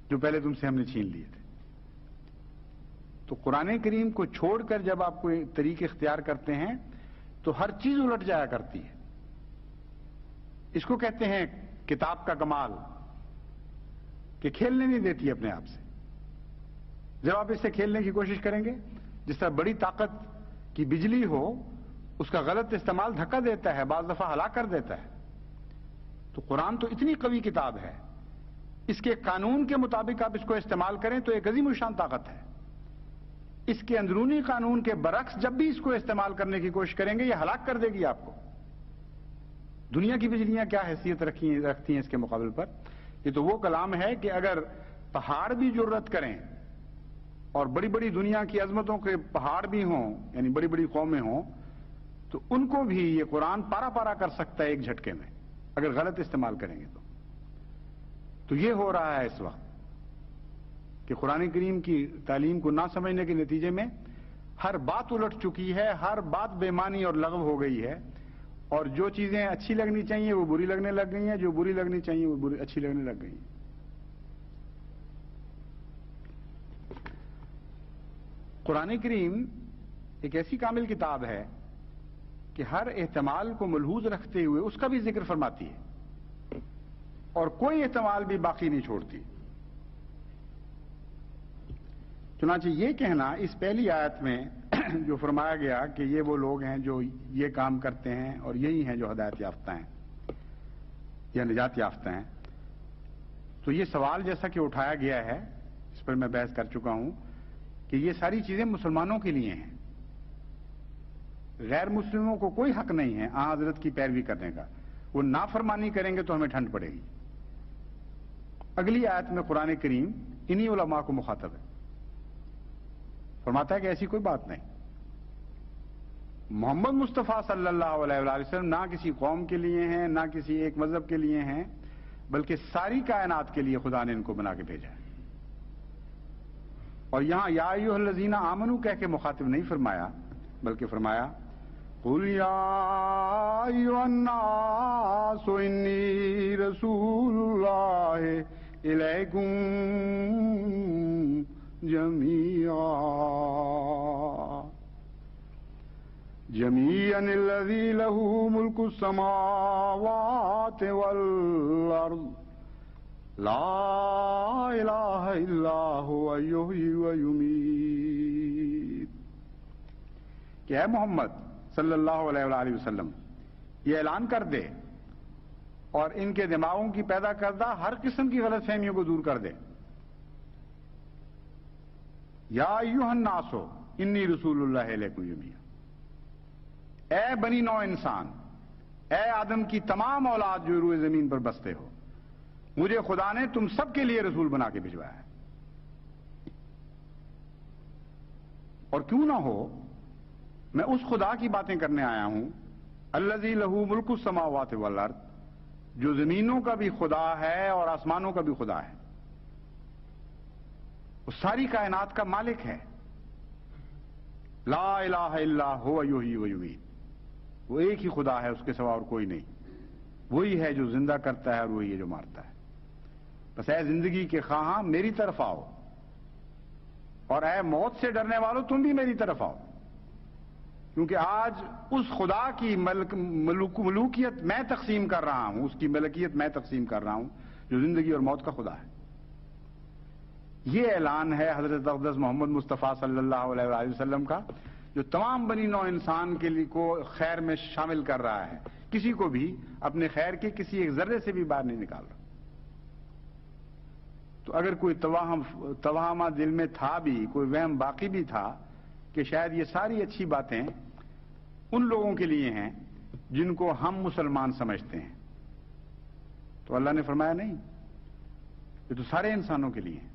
جو پہلے تم سے ہم نے چھین لیے تھے۔ تو قرآن کریم کو چھوڑ کر جب آپ کوئی طریقے اختیار کرتے ہیں تو ہر چیز الٹ جایا کرتی ہے۔ اس کو کہتے ہیں کتاب کا کمال، کہ کھیلنے نہیں دیتی اپنے آپ سے۔ جب آپ اس سے کھیلنے کی کوشش کریں گے، جس طرح بڑی طاقت کی بجلی ہو، اس کا غلط استعمال دھکا دیتا ہے، بعض دفعہ ہلاک کر دیتا ہے۔ تو قرآن تو اتنی قوی کتاب ہے، اس کے قانون کے مطابق آپ اس کو استعمال کریں تو ایک عظیم الشان طاقت ہے۔ اس کے اندرونی قانون کے برعکس جب بھی اس کو استعمال کرنے کی کوشش کریں گے، یہ ہلاک کر دے گی آپ کو۔ دنیا کی بجلیاں کیا حیثیت رکھتی ہیں اس کے مقابل پر؟ یہ تو وہ کلام ہے کہ اگر پہاڑ بھی جرأت کریں اور بڑی بڑی دنیا کی عظمتوں کے پہاڑ بھی ہوں، یعنی بڑی بڑی قومیں ہوں، تو ان کو بھی یہ قرآن پارا پارا کر سکتا ہے ایک جھٹکے میں، اگر غلط استعمال کریں گے تو یہ ہو رہا ہے اس وقت کہ قرآن کریم کی تعلیم کو نہ سمجھنے کے نتیجے میں ہر بات الٹ چکی ہے، ہر بات بے معنی اور لغو ہو گئی ہے، اور جو چیزیں اچھی لگنی چاہیے وہ بری لگنے لگ گئی ہیں، جو بری لگنی چاہیے وہ اچھی لگنے لگ گئی ہیں۔ قرآن کریم ایک ایسی کامل کتاب ہے کہ ہر احتمال کو ملحوظ رکھتے ہوئے اس کا بھی ذکر فرماتی ہے، اور کوئی احتمال بھی باقی نہیں چھوڑتی۔ چنانچہ یہ کہنا اس پہلی آیت میں جو فرمایا گیا کہ یہ وہ لوگ ہیں جو یہ کام کرتے ہیں اور یہی ہیں جو ہدایت یافتہ ہیں یا نجات یافتہ ہیں، تو یہ سوال جیسا کہ اٹھایا گیا ہے، اس پر میں بحث کر چکا ہوں کہ یہ ساری چیزیں مسلمانوں کے لیے ہیں، غیر مسلموں کو کوئی حق نہیں ہے آن حضرت کی پیروی کرنے کا۔ وہ نافرمانی کریں گے تو ہمیں ٹھنڈ پڑے گی۔ اگلی آیت میں قرآن کریم انہی علماء کو مخاطب ہے، فرماتا ہے کہ ایسی کوئی بات نہیں۔ محمد مصطفیٰ صلی اللہ علیہ وآلہ وسلم نہ کسی قوم کے لیے ہیں، نہ کسی ایک مذہب کے لیے ہیں، بلکہ ساری کائنات کے لیے خدا نے ان کو بنا کے بھیجا ہے۔ اور یہاں یا ایھا الذین آمنوا کہہ کے مخاطب نہیں فرمایا، بلکہ فرمایا قل یا ایھا الناس انی رسول اللہ الیکم جميعا الذي له ملك السماوات والأرض لا إله إلا هو يحيي ويميت۔ کہ اے محمد صلی اللہ علیہ وآلہ وسلم یہ اعلان کر دے اور ان کے دماغوں کی پیدا کردہ ہر قسم کی غلط فہمیوں کو دور کر دے۔ یا ایھا الناس انی رسول اللہ الیکم جمیعا، اے بنی نوع انسان، اے آدم کی تمام اولاد جو روئے زمین پر بستے ہو، مجھے خدا نے تم سب کے لیے رسول بنا کے بھجوایا ہے۔ اور کیوں نہ ہو، میں اس خدا کی باتیں کرنے آیا ہوں الذی لہ ملک السماوات والارض، جو زمینوں کا بھی خدا ہے اور آسمانوں کا بھی خدا ہے، وہ ساری کائنات کا مالک ہے۔ لا الہ الا هو یحیی و یمیت، وہ ایک ہی خدا ہے، اس کے سوا اور کوئی نہیں، وہی ہے جو زندہ کرتا ہے اور وہی ہے جو مارتا ہے۔ بس اے زندگی کے خواہاں میری طرف آؤ، اور اے موت سے ڈرنے والوں تم بھی میری طرف آؤ، کیونکہ آج اس خدا کی ملوکیت میں تقسیم کر رہا ہوں، اس کی ملکیت میں تقسیم کر رہا ہوں، جو زندگی اور موت کا خدا ہے۔ یہ اعلان ہے حضرت اقدس محمد مصطفیٰ صلی اللہ علیہ وآلہ وسلم کا، جو تمام بنی نوع انسان کے لیے کو خیر میں شامل کر رہا ہے، کسی کو بھی اپنے خیر کے کسی ایک ذرے سے بھی باہر نہیں نکال رہا۔ تو اگر کوئی توہمہ دل میں تھا بھی، کوئی وہم باقی بھی تھا کہ شاید یہ ساری اچھی باتیں ان لوگوں کے لیے ہیں جن کو ہم مسلمان سمجھتے ہیں، تو اللہ نے فرمایا نہیں، یہ تو سارے انسانوں کے لیے ہیں۔